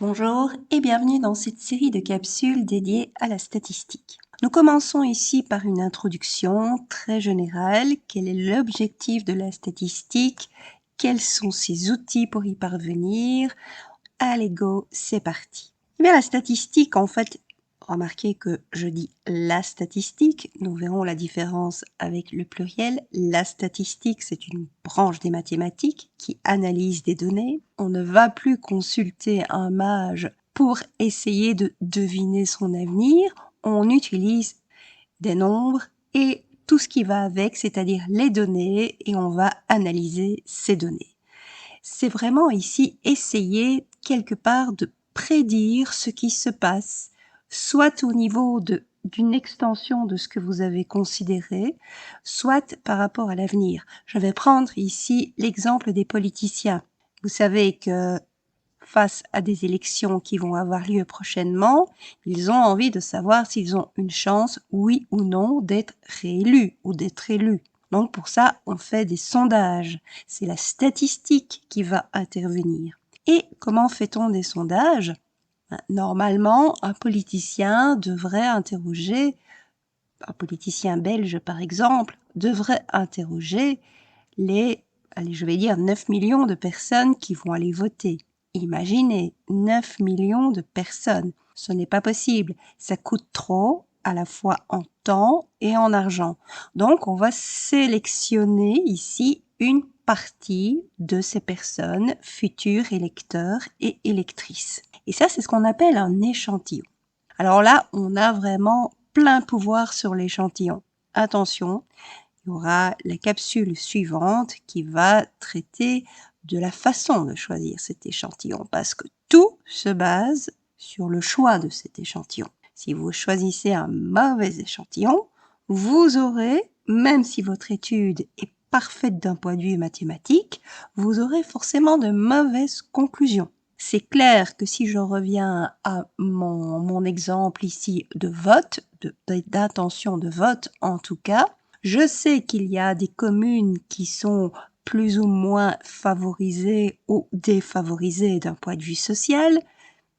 Bonjour et bienvenue dans cette série de capsules dédiées à la statistique. Nous commençons ici par une introduction très générale. Quel est l'objectif de la statistique? Quels sont ses outils pour y parvenir? Allez go, c'est parti. Eh bien, la statistique, en fait, remarquez que je dis la statistique. Nous verrons la différence avec le pluriel. La statistique, c'est une branche des mathématiques qui analyse des données. On ne va plus consulter un mage pour essayer de deviner son avenir. On utilise des nombres et tout ce qui va avec, c'est-à-dire les données, et on va analyser ces données. C'est vraiment ici essayer quelque part de prédire ce qui se passe, soit au niveau d'une extension de ce que vous avez considéré, soit par rapport à l'avenir. Je vais prendre ici l'exemple des politiciens. Vous savez que face à des élections qui vont avoir lieu prochainement, ils ont envie de savoir s'ils ont une chance, oui ou non, d'être réélus ou d'être élus. Donc pour ça, on fait des sondages. C'est la statistique qui va intervenir. Et comment fait-on des sondages? Normalement, un politicien devrait interroger, un politicien belge par exemple, devrait interroger je vais dire 9 millions de personnes qui vont aller voter. Imaginez, 9 millions de personnes. Ce n'est pas possible. Ça coûte trop, à la fois en temps et en argent. Donc, on va sélectionner ici une partie de ces personnes, futurs électeurs et électrices. Et ça, c'est ce qu'on appelle un échantillon. Alors là, on a vraiment plein pouvoir sur l'échantillon. Attention, il y aura la capsule suivante qui va traiter de la façon de choisir cet échantillon, parce que tout se base sur le choix de cet échantillon. Si vous choisissez un mauvais échantillon, vous aurez, même si votre étude est parfaite d'un point de vue mathématique, vous aurez forcément de mauvaises conclusions. C'est clair que si je reviens à mon exemple ici de vote, d'intention de vote en tout cas, je sais qu'il y a des communes qui sont plus ou moins favorisées ou défavorisées d'un point de vue social,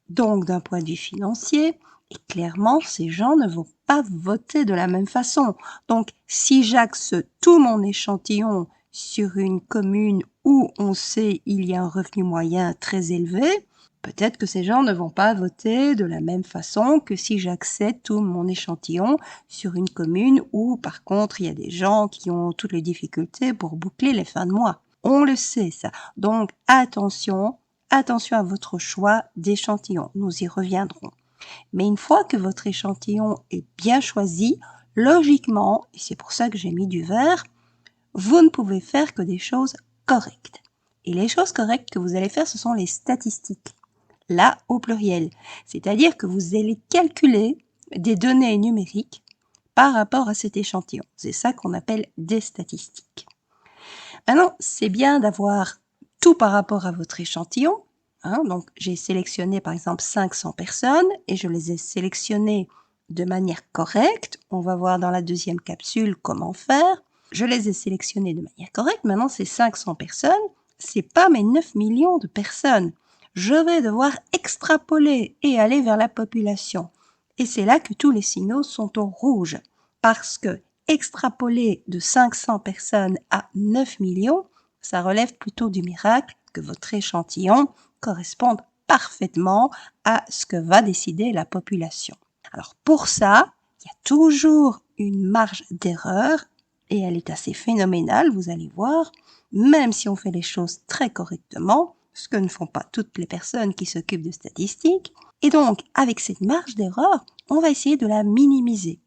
donc d'un point de vue financier, et clairement, ces gens ne vont pas voter de la même façon. Donc, si j'axe tout mon échantillon sur une commune où on sait il y a un revenu moyen très élevé, peut-être que ces gens ne vont pas voter de la même façon que si j'axais tout mon échantillon sur une commune où, par contre, il y a des gens qui ont toutes les difficultés pour boucler les fins de mois. On le sait, ça. Donc, attention à votre choix d'échantillon. Nous y reviendrons. Mais une fois que votre échantillon est bien choisi, logiquement, et c'est pour ça que j'ai mis du vert, vous ne pouvez faire que des choses correctes. Et les choses correctes que vous allez faire, ce sont les statistiques. Là, au pluriel. C'est-à-dire que vous allez calculer des données numériques par rapport à cet échantillon. C'est ça qu'on appelle des statistiques. Maintenant, c'est bien d'avoir tout par rapport à votre échantillon. Donc, j'ai sélectionné par exemple 500 personnes et je les ai sélectionnées de manière correcte. On va voir dans la deuxième capsule comment faire. Je les ai sélectionnées de manière correcte. Maintenant, ces 500 personnes, c'est pas mes 9 millions de personnes. Je vais devoir extrapoler et aller vers la population. Et c'est là que tous les signaux sont au rouge. Parce que extrapoler de 500 personnes à 9 millions, ça relève plutôt du miracle que votre échantillon corresponde parfaitement à ce que va décider la population. Alors pour ça, il y a toujours une marge d'erreur et elle est assez phénoménale, vous allez voir, même si on fait les choses très correctement, ce que ne font pas toutes les personnes qui s'occupent de statistiques. Et donc, avec cette marge d'erreur, on va essayer de la minimiser.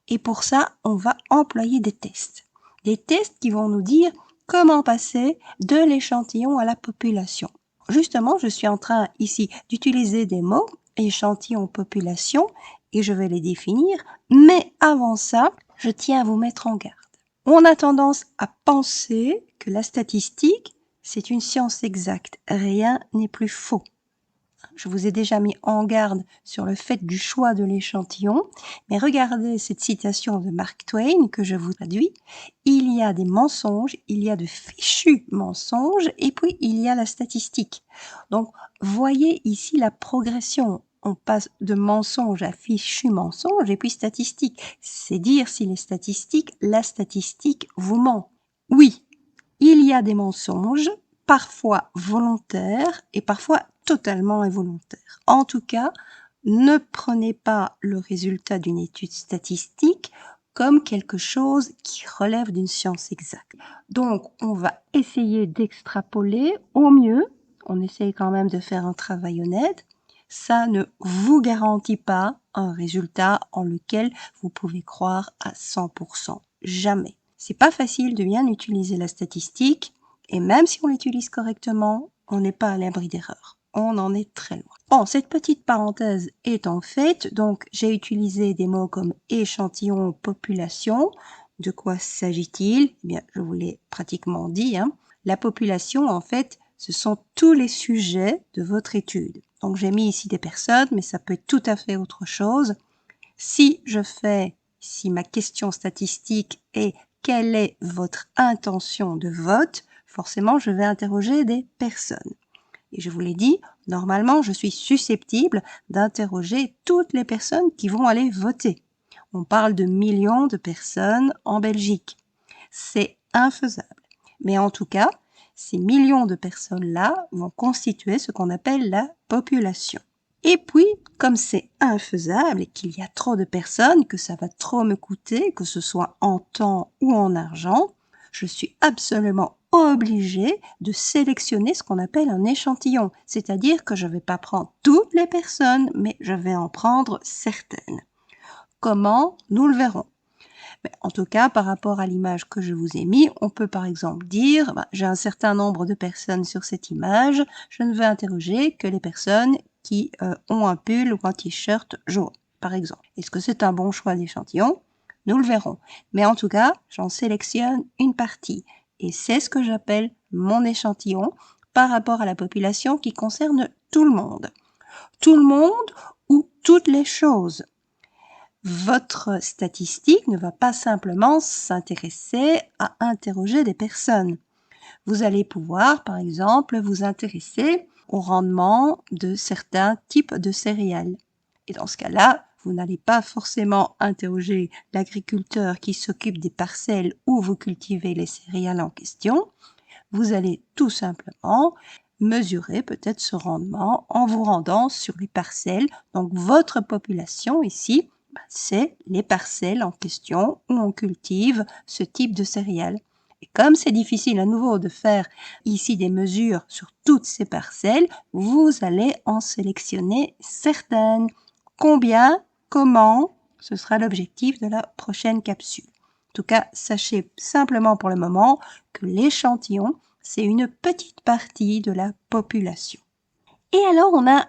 Et pour ça, on va employer des tests. Des tests qui vont nous dire comment passer de l'échantillon à la population. Justement, je suis en train ici d'utiliser des mots, échantillon, population, et je vais les définir. Mais avant ça, je tiens à vous mettre en garde. On a tendance à penser que la statistique, c'est une science exacte. Rien n'est plus faux. je vous ai déjà mis en garde sur le fait du choix de l'échantillon, mais regardez cette citation de Mark Twain que je vous traduis. Il y a des mensonges, il y a de fichus mensonges, et puis il y a la statistique. Donc, voyez ici la progression. On passe de mensonge à fichu mensonge et puis statistique. C'est dire si les statistiques, la statistique vous ment. Oui, il y a des mensonges, parfois volontaires et parfois totalement involontaires. En tout cas, ne prenez pas le résultat d'une étude statistique comme quelque chose qui relève d'une science exacte. Donc, on va essayer d'extrapoler au mieux. On essaye quand même de faire un travail honnête. Ça ne vous garantit pas un résultat en lequel vous pouvez croire à 100%. Jamais. C'est pas facile de bien utiliser la statistique, et même si on l'utilise correctement, on n'est pas à l'abri d'erreurs. On en est très loin. Bon, cette petite parenthèse étant faite, donc j'ai utilisé des mots comme échantillon, population. De quoi s'agit-il? Eh bien, je vous l'ai pratiquement dit. La population, en fait, ce sont tous les sujets de votre étude. Donc j'ai mis ici des personnes, mais ça peut être tout à fait autre chose. Si ma question statistique est quelle est votre intention de vote, forcément je vais interroger des personnes. Et je vous l'ai dit, normalement je suis susceptible d'interroger toutes les personnes qui vont aller voter. On parle de millions de personnes en Belgique. C'est infaisable. Mais en tout cas, ces millions de personnes-là vont constituer ce qu'on appelle la population. Et puis, comme c'est infaisable et qu'il y a trop de personnes, que ça va trop me coûter, que ce soit en temps ou en argent, je suis absolument obligée de sélectionner ce qu'on appelle un échantillon. C'est-à-dire que je ne vais pas prendre toutes les personnes, mais je vais en prendre certaines. Comment? Nous le verrons. Mais en tout cas, par rapport à l'image que je vous ai mise, on peut par exemple dire, j'ai un certain nombre de personnes sur cette image, je ne vais interroger que les personnes qui ont un pull ou un t-shirt jaune, par exemple. Est-ce que c'est un bon choix d'échantillon? Nous le verrons. Mais en tout cas, j'en sélectionne une partie. Et c'est ce que j'appelle mon échantillon par rapport à la population qui concerne tout le monde. Tout le monde ou toutes les choses. Votre statistique ne va pas simplement s'intéresser à interroger des personnes. Vous allez pouvoir, par exemple, vous intéresser au rendement de certains types de céréales. Et dans ce cas-là, vous n'allez pas forcément interroger l'agriculteur qui s'occupe des parcelles où vous cultivez les céréales en question. Vous allez tout simplement mesurer peut-être ce rendement en vous rendant sur les parcelles. Donc votre population ici, c'est les parcelles en question où on cultive ce type de céréales. Et comme c'est difficile à nouveau de faire ici des mesures sur toutes ces parcelles, vous allez en sélectionner certaines. Combien? Comment? Ce sera l'objectif de la prochaine capsule. En tout cas, sachez simplement pour le moment que l'échantillon, c'est une petite partie de la population. Et alors, on a,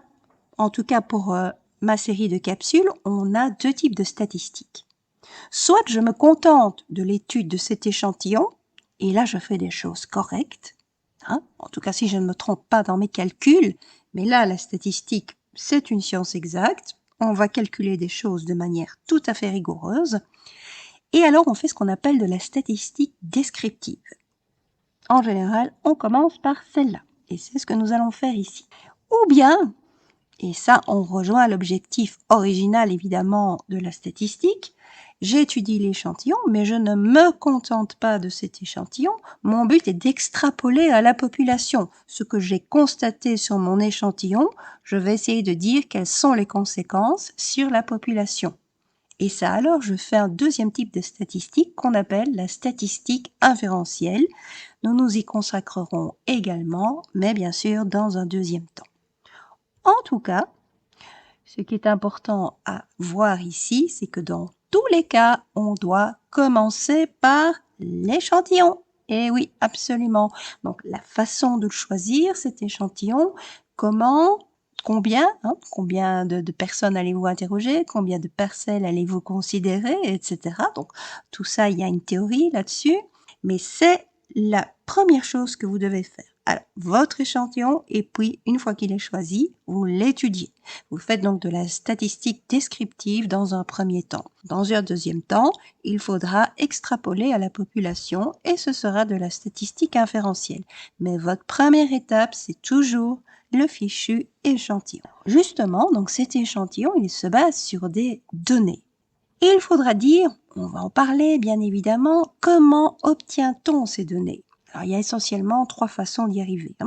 en tout cas pour ma série de capsules, on a deux types de statistiques. Soit je me contente de l'étude de cet échantillon, et là je fais des choses correctes, en tout cas si je ne me trompe pas dans mes calculs, mais là la statistique c'est une science exacte, on va calculer des choses de manière tout à fait rigoureuse, et alors on fait ce qu'on appelle de la statistique descriptive. En général, on commence par celle-là, et c'est ce que nous allons faire ici. Ou bien, et ça on rejoint l'objectif original évidemment de la statistique, j'étudie l'échantillon, mais je ne me contente pas de cet échantillon. Mon but est d'extrapoler à la population. Ce que j'ai constaté sur mon échantillon, je vais essayer de dire quelles sont les conséquences sur la population. Et ça, alors, je fais un deuxième type de statistique qu'on appelle la statistique inférentielle. Nous nous y consacrerons également, mais bien sûr dans un deuxième temps. En tout cas, ce qui est important à voir ici, c'est que dans tous les cas, on doit commencer par l'échantillon. Et oui, absolument. Donc, la façon de choisir cet échantillon, combien de personnes allez-vous interroger, combien de parcelles allez-vous considérer, etc. Donc, tout ça, il y a une théorie là-dessus, mais c'est la première chose que vous devez faire. Alors, votre échantillon, et puis, une fois qu'il est choisi, vous l'étudiez. Vous faites donc de la statistique descriptive dans un premier temps. Dans un deuxième temps, il faudra extrapoler à la population et ce sera de la statistique inférentielle. Mais votre première étape, c'est toujours le fichu échantillon. Justement, donc cet échantillon, il se base sur des données. Et il faudra dire, on va en parler bien évidemment, comment obtient-on ces données? Alors, il y a essentiellement 3 façons d'y arriver. Il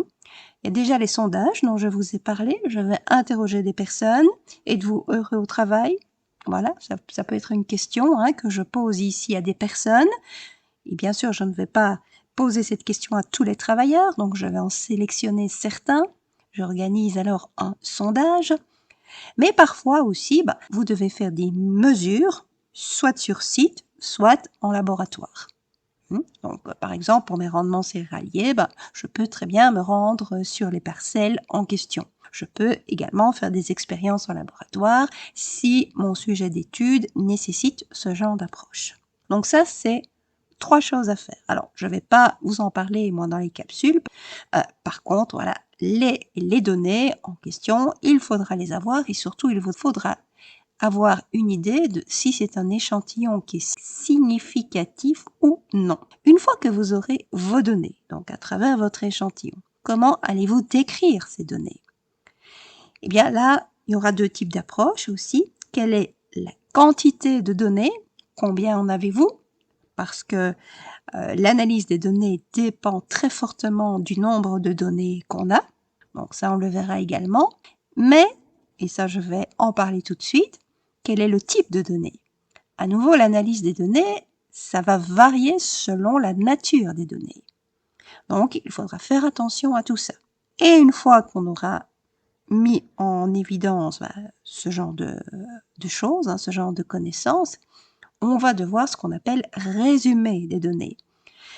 y a déjà les sondages dont je vous ai parlé. Je vais interroger des personnes. Êtes-vous heureux au travail? Voilà, ça peut être une question que je pose ici à des personnes. Et bien sûr, je ne vais pas poser cette question à tous les travailleurs, donc je vais en sélectionner certains. J'organise alors un sondage. Mais parfois aussi, vous devez faire des mesures, soit sur site, soit en laboratoire. Donc, par exemple, pour mes rendements céréaliers, je peux très bien me rendre sur les parcelles en question. Je peux également faire des expériences en laboratoire si mon sujet d'étude nécessite ce genre d'approche. Donc ça, c'est 3 choses à faire. Alors, je ne vais pas vous en parler, moi, dans les capsules. Par contre, voilà, les données en question, il faudra les avoir et surtout, il vous faudra avoir une idée de si c'est un échantillon qui est significatif ou non. Une fois que vous aurez vos données, donc à travers votre échantillon, comment allez-vous décrire ces données? Eh bien là, il y aura 2 types d'approches aussi. Quelle est la quantité de données? Combien en avez-vous? Parce que l'analyse des données dépend très fortement du nombre de données qu'on a. Donc ça, on le verra également. Mais, et ça je vais en parler tout de suite, quel est le type de données? À nouveau, l'analyse des données, ça va varier selon la nature des données. Donc, il faudra faire attention à tout ça. Et une fois qu'on aura mis en évidence ce genre de choses, ce genre de connaissances, on va devoir ce qu'on appelle résumer les données.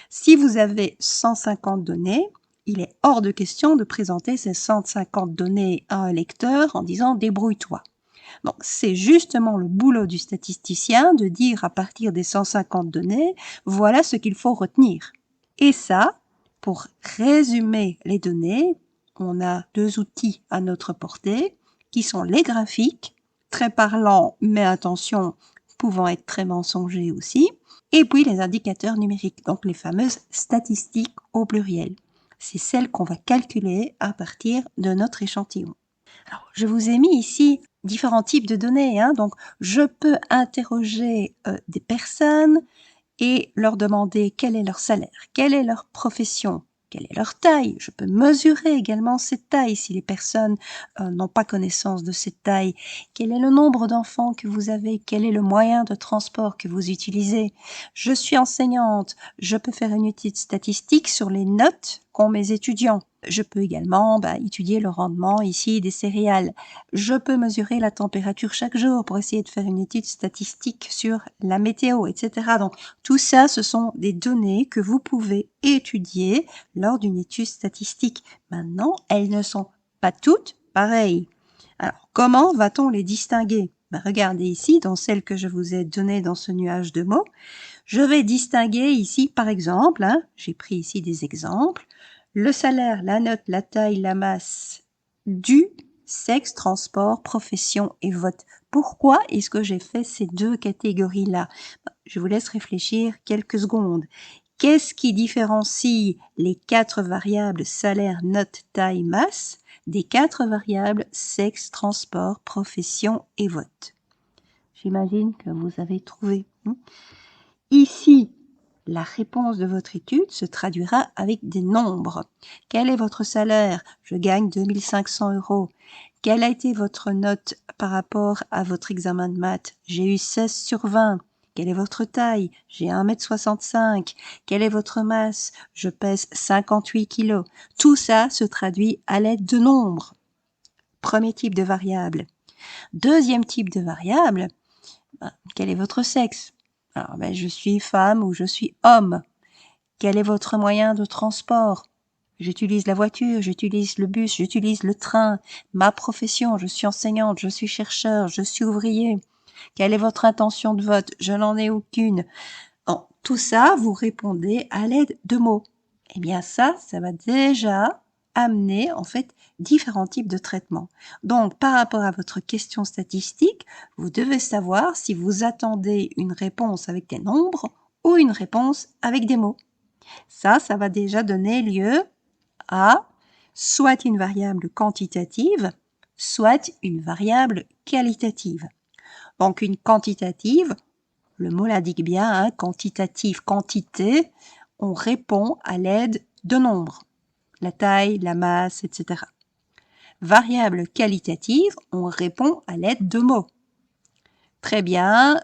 Si vous avez 150 données, il est hors de question de présenter ces 150 données à un lecteur en disant « débrouille-toi ». Donc, c'est justement le boulot du statisticien de dire à partir des 150 données, voilà ce qu'il faut retenir. Et ça, pour résumer les données, on a 2 outils à notre portée qui sont les graphiques, très parlants, mais attention, pouvant être très mensongers aussi, et puis les indicateurs numériques, donc les fameuses statistiques au pluriel. C'est celles qu'on va calculer à partir de notre échantillon. Alors, je vous ai mis ici différents types de données. Donc, je peux interroger des personnes et leur demander quel est leur salaire, quelle est leur profession, quelle est leur taille. Je peux mesurer également cette taille si les personnes n'ont pas connaissance de cette taille. Quel est le nombre d'enfants que vous avez, quel est le moyen de transport que vous utilisez. Je suis enseignante, je peux faire une étude statistique sur les notes qu'ont mes étudiants. Je peux également étudier le rendement ici des céréales. Je peux mesurer la température chaque jour pour essayer de faire une étude statistique sur la météo, etc. Donc, tout ça, ce sont des données que vous pouvez étudier lors d'une étude statistique. Maintenant, elles ne sont pas toutes pareilles. Alors, comment va-t-on les distinguer? Regardez ici, dans celles que je vous ai données dans ce nuage de mots, je vais distinguer ici, par exemple, j'ai pris ici des exemples, le salaire, la note, la taille, la masse, du, sexe, transport, profession et vote. Pourquoi est-ce que j'ai fait ces 2 catégories-là? Je vous laisse réfléchir quelques secondes. Qu'est-ce qui différencie les 4 variables salaire, note, taille, masse des 4 variables sexe, transport, profession et vote? J'imagine que vous avez trouvé. Ici, la réponse de votre étude se traduira avec des nombres. Quel est votre salaire? Je gagne 2500 €. Quelle a été votre note par rapport à votre examen de maths? J'ai eu 16 sur 20. Quelle est votre taille? J'ai 1,65 m. Quelle est votre masse? Je pèse 58 kg. Tout ça se traduit à l'aide de nombres. Premier type de variable. Deuxième type de variable, quel est votre sexe? Alors, je suis femme ou je suis homme. Quel est votre moyen de transport? J'utilise la voiture, j'utilise le bus, j'utilise le train. Ma profession, je suis enseignante, je suis chercheur, je suis ouvrier. Quelle est votre intention de vote? Je n'en ai aucune. Bon, tout ça, vous répondez à l'aide de mots. eh bien ça va déjà amener en fait différents types de traitements. Donc par rapport à votre question statistique, vous devez savoir si vous attendez une réponse avec des nombres ou une réponse avec des mots. Ça va déjà donner lieu à soit une variable quantitative, soit une variable qualitative. Donc une quantitative, le mot l'indique bien, hein, quantitative, quantité, on répond à l'aide de nombres, la taille, la masse, etc. Variable qualitative, on répond à l'aide de mots. Très bien,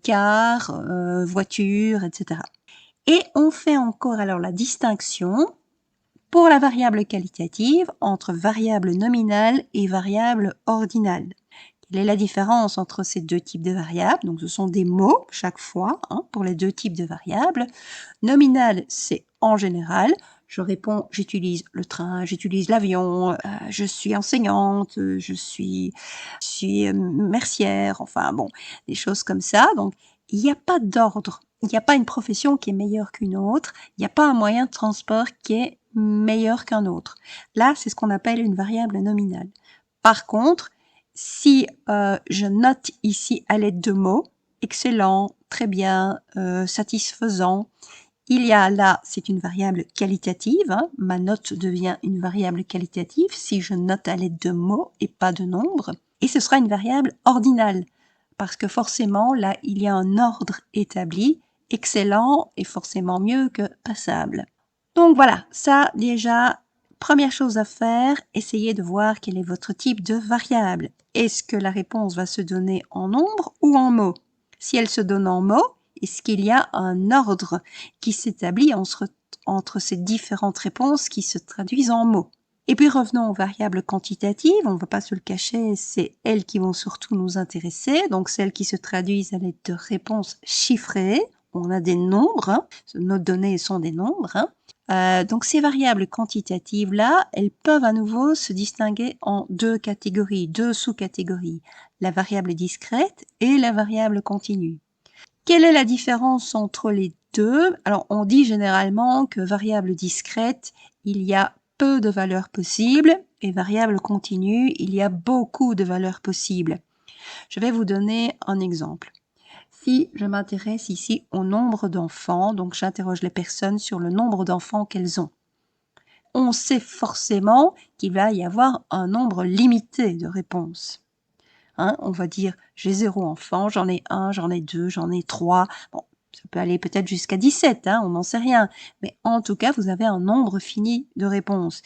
car, voiture, etc. Et on fait encore alors la distinction pour la variable qualitative entre variable nominale et variable ordinale. Quelle est la différence entre ces deux types de variables? Donc, ce sont des mots chaque fois pour les deux types de variables. Nominale, c'est en général. Je réponds, j'utilise le train, j'utilise l'avion, je suis enseignante, je suis mercière, enfin bon, des choses comme ça. Donc, il n'y a pas d'ordre. Il n'y a pas une profession qui est meilleure qu'une autre. Il n'y a pas un moyen de transport qui est meilleur qu'un autre. Là, c'est ce qu'on appelle une variable nominale. Par contre, si je note ici à l'aide de mots, excellent, très bien, satisfaisant, il y a là, c'est une variable qualitative, hein, ma note devient une variable qualitative si je note à l'aide de mots et pas de nombres, et ce sera une variable ordinale, parce que forcément, là, il y a un ordre établi, excellent est forcément mieux que passable. Donc voilà, ça déjà, première chose à faire, essayez de voir quel est votre type de variable. Est-ce que la réponse va se donner en nombre ou en mots? Si elle se donne en mots, est-ce qu'il y a un ordre qui s'établit entre ces différentes réponses qui se traduisent en mots? Et puis revenons aux variables quantitatives, on ne va pas se le cacher, c'est elles qui vont surtout nous intéresser, donc celles qui se traduisent à l'aide de réponses chiffrées. On a des nombres, nos données sont des nombres. Donc ces variables quantitatives-là, elles peuvent à nouveau se distinguer en deux catégories, deux sous-catégories, la variable discrète et la variable continue. Quelle est la différence entre les deux? Alors on dit généralement que variable discrète, il y a peu de valeurs possibles et variable continue, il y a beaucoup de valeurs possibles. Je vais vous donner un exemple. Si je m'intéresse ici au nombre d'enfants, donc j'interroge les personnes sur le nombre d'enfants qu'elles ont. On sait forcément qu'il va y avoir un nombre limité de réponses. On va dire j'ai 0 enfant, j'en ai 1, j'en ai 2, j'en ai 3. Bon, ça peut aller peut-être jusqu'à 17, on n'en sait rien. Mais en tout cas, vous avez un nombre fini de réponses.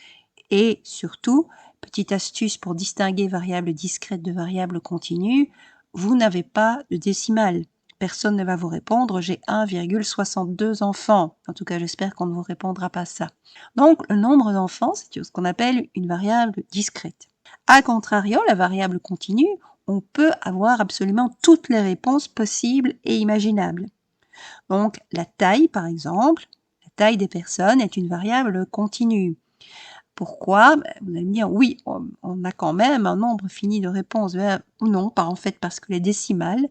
Et surtout, petite astuce pour distinguer variable discrète de variable continue, vous n'avez pas de décimale. Personne ne va vous répondre, j'ai 1,62 enfants. En tout cas, j'espère qu'on ne vous répondra pas ça. Donc, le nombre d'enfants, c'est ce qu'on appelle une variable discrète. A contrario, la variable continue, on peut avoir absolument toutes les réponses possibles et imaginables. Donc, la taille, par exemple, la taille des personnes est une variable continue. Pourquoi? Vous allez me dire, oui, on a quand même un nombre fini de réponses. Non, pas en fait, parce que les décimales,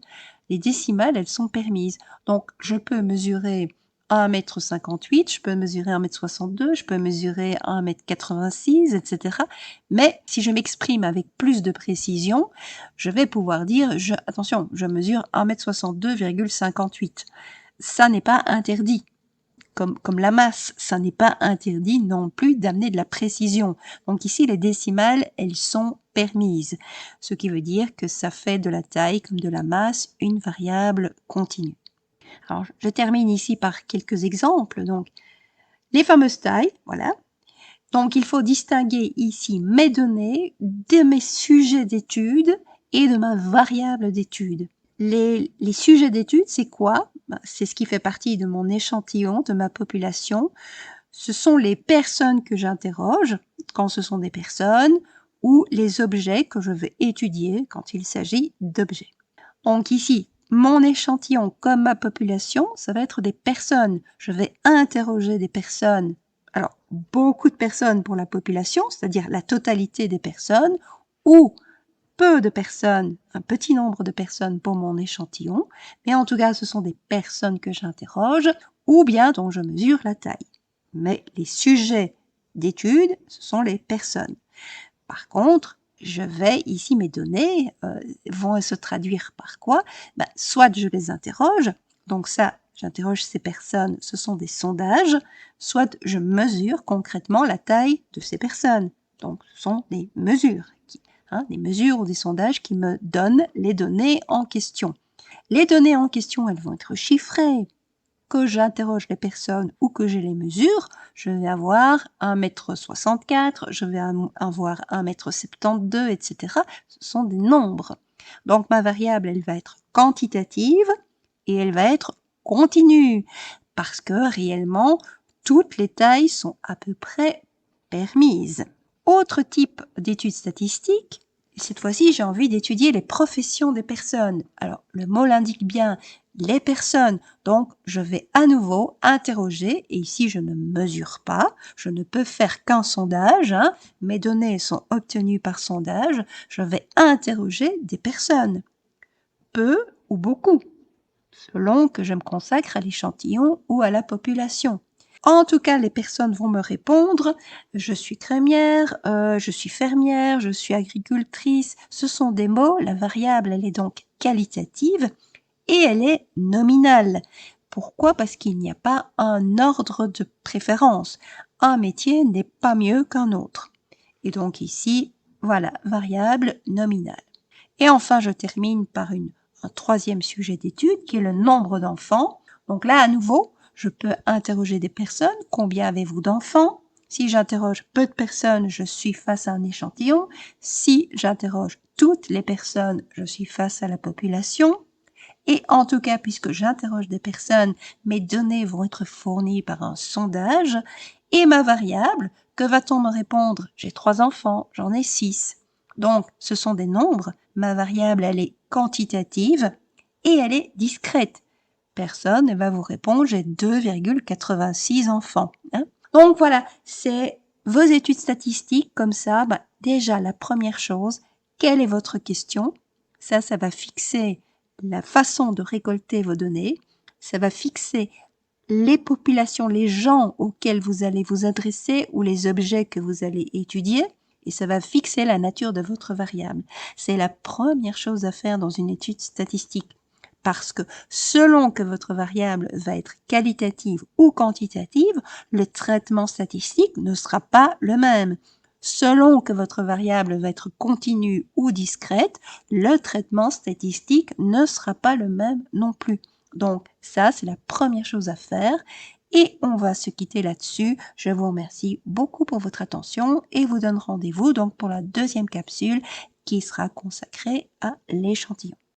elles sont permises. Donc, je peux mesurer 1,58 m, je peux mesurer 1,62 m, je peux mesurer 1,86 m, etc. Mais si je m'exprime avec plus de précision, je vais pouvoir dire, attention, je mesure 1,62,58 m. Ça n'est pas interdit. Comme la masse, ça n'est pas interdit non plus d'amener de la précision. Donc ici, les décimales, elles sont permises. Ce qui veut dire que ça fait de la taille comme de la masse une variable continue. Alors, je termine ici par quelques exemples. Donc, les fameuses tailles, voilà. Donc, il faut distinguer ici mes données de mes sujets d'étude et de ma variable d'étude. Les sujets d'étude, c'est quoi? C'est ce qui fait partie de mon échantillon, de ma population. Ce sont les personnes que j'interroge, quand ce sont des personnes, ou les objets que je vais étudier quand il s'agit d'objets. Donc ici, mon échantillon comme ma population, ça va être des personnes. Je vais interroger des personnes. Alors, beaucoup de personnes pour la population, c'est-à-dire la totalité des personnes, ou peu de personnes, un petit nombre de personnes pour mon échantillon, mais en tout cas, ce sont des personnes que j'interroge ou bien dont je mesure la taille. mais les sujets d'étude, ce sont les personnes. Par contre, je vais ici, mes données vont se traduire par quoi? Soit je les interroge, donc ça, j'interroge ces personnes, ce sont des sondages, soit je mesure concrètement la taille de ces personnes. Donc, ce sont des mesures, des mesures ou des sondages qui me donnent les données en question. Les données en question, elles vont être chiffrées. Que j'interroge les personnes ou que je les mesure, je vais avoir 1,64 m, je vais avoir 1,72 m, etc. Ce sont des nombres. Donc ma variable, elle va être quantitative et elle va être continue parce que réellement, toutes les tailles sont à peu près permises. Autre type d'études statistiques, cette fois-ci, j'ai envie d'étudier les professions des personnes. Alors, le mot l'indique bien, les personnes. Donc, je vais à nouveau interroger, et ici, je ne mesure pas, je ne peux faire qu'un sondage, mes données sont obtenues par sondage, je vais interroger des personnes, peu ou beaucoup, selon que je me consacre à l'échantillon ou à la population. En tout cas, les personnes vont me répondre, je suis crémière, je suis fermière, je suis agricultrice. Ce sont des mots, la variable, elle est donc qualitative et elle est nominale. Pourquoi? Parce qu'il n'y a pas un ordre de préférence. Un métier n'est pas mieux qu'un autre. Et donc ici, voilà, variable nominale. Et enfin, je termine par un troisième sujet d'étude qui est le nombre d'enfants. Donc là, à nouveau, je peux interroger des personnes. Combien avez-vous d'enfants? Si j'interroge peu de personnes, je suis face à un échantillon. Si j'interroge toutes les personnes, je suis face à la population. Et en tout cas, puisque j'interroge des personnes, mes données vont être fournies par un sondage. Et ma variable, que va-t-on me répondre? J'ai 3 enfants, j'en ai 6. Donc, ce sont des nombres. Ma variable, elle est quantitative et elle est discrète. Personne ne va vous répondre, j'ai 2,86 enfants. Donc voilà, c'est vos études statistiques comme ça. Déjà, la première chose, quelle est votre question? Ça va fixer la façon de récolter vos données. Ça va fixer les populations, les gens auxquels vous allez vous adresser ou les objets que vous allez étudier. Et ça va fixer la nature de votre variable. C'est la première chose à faire dans une étude statistique. Parce que selon que votre variable va être qualitative ou quantitative, le traitement statistique ne sera pas le même. Selon que votre variable va être continue ou discrète, le traitement statistique ne sera pas le même non plus. Donc ça, c'est la première chose à faire. Et on va se quitter là-dessus. Je vous remercie beaucoup pour votre attention et vous donne rendez-vous donc pour la deuxième capsule qui sera consacrée à l'échantillon.